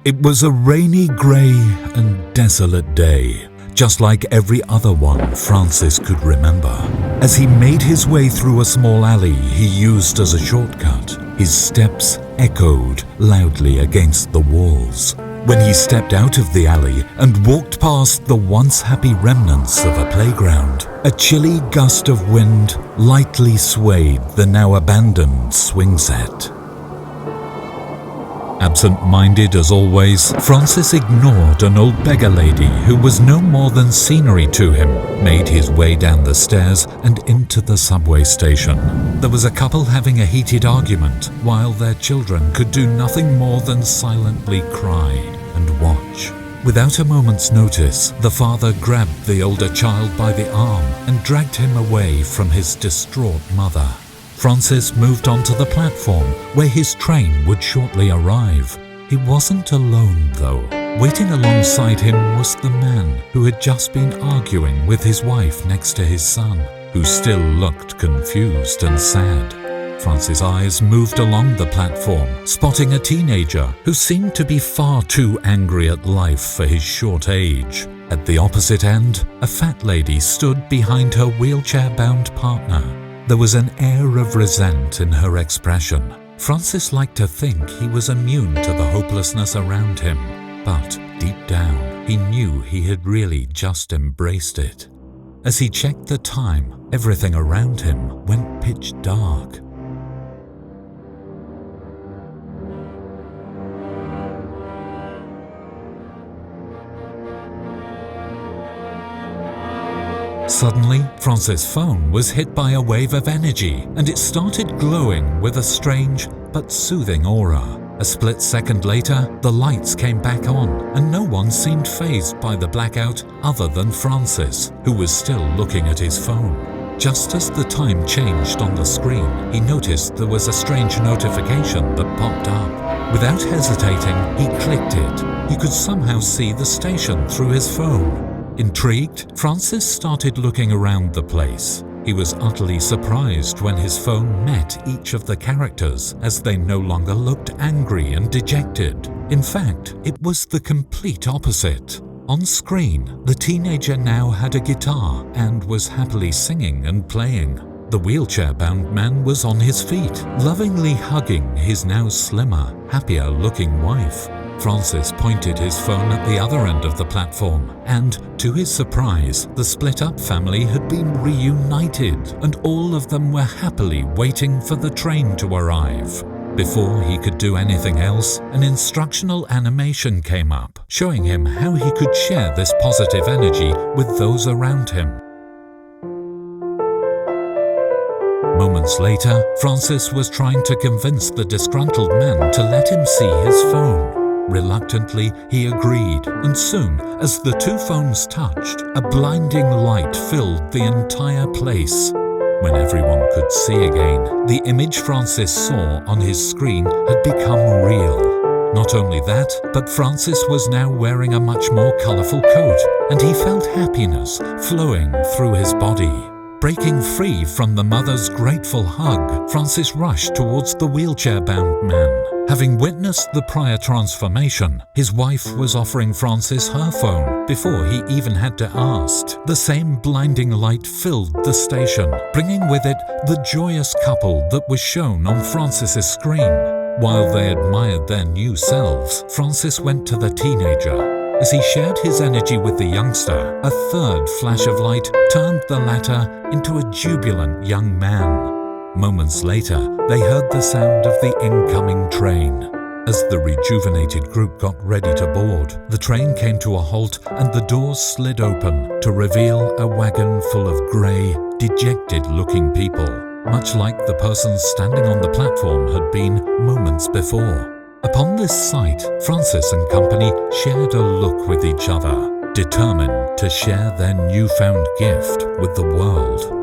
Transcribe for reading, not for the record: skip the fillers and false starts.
It was a rainy, grey and desolate day, just like every other one Francis could remember. As he made his way through a small alley he used as a shortcut, his steps echoed loudly against the walls. When he stepped out of the alley and walked past the once happy remnants of a playground, a chilly gust of wind lightly swayed the now abandoned swing set. Absent-minded as always, Francis ignored an old beggar lady who was no more than scenery to him, made his way down the stairs and into the subway station. There was a couple having a heated argument, while their children could do nothing more than silently cry and watch. Without a moment's notice, the father grabbed the older child by the arm and dragged him away from his distraught mother. Francis moved onto the platform where his train would shortly arrive. He wasn't alone though. Waiting alongside him was the man who had just been arguing with his wife next to his son, who still looked confused and sad. Francis' eyes moved along the platform, spotting a teenager who seemed to be far too angry at life for his short age. At the opposite end, a fat lady stood behind her wheelchair-bound partner. There was an air of resent in her expression. Francis liked to think he was immune to the hopelessness around him, but deep down he knew he had really just embraced it. As he checked the time, everything around him went pitch dark. Suddenly, Francis' phone was hit by a wave of energy, and it started glowing with a strange but soothing aura. A split second later, the lights came back on, and no one seemed fazed by the blackout other than Francis, who was still looking at his phone. Just as the time changed on the screen, he noticed there was a strange notification that popped up. Without hesitating, he clicked it. He could somehow see the station through his phone. Intrigued, Francis started looking around the place. He was utterly surprised when his phone met each of the characters as they no longer looked angry and dejected. In fact, it was the complete opposite. On screen, the teenager now had a guitar and was happily singing and playing. The wheelchair-bound man was on his feet, lovingly hugging his now slimmer, happier-looking wife. Francis pointed his phone at the other end of the platform, and, to his surprise, the split-up family had been reunited, and all of them were happily waiting for the train to arrive. Before he could do anything else, an instructional animation came up, showing him how he could share this positive energy with those around him. Moments later, Francis was trying to convince the disgruntled man to let him see his phone. Reluctantly, he agreed, and soon, as the two phones touched, a blinding light filled the entire place. When everyone could see again, the image Francis saw on his screen had become real. Not only that, but Francis was now wearing a much more colourful coat, and he felt happiness flowing through his body. Breaking free from the mother's grateful hug, Francis rushed towards the wheelchair-bound man. Having witnessed the prior transformation, his wife was offering Francis her phone before he even had to ask. The same blinding light filled the station, bringing with it the joyous couple that was shown on Francis's screen. While they admired their new selves, Francis went to the teenager. As he shared his energy with the youngster, a third flash of light turned the latter into a jubilant young man. Moments later, they heard the sound of the incoming train. As the rejuvenated group got ready to board, the train came to a halt and the doors slid open to reveal a wagon full of grey, dejected-looking people, much like the persons standing on the platform had been moments before. Upon this sight, Francis and company shared a look with each other, determined to share their newfound gift with the world.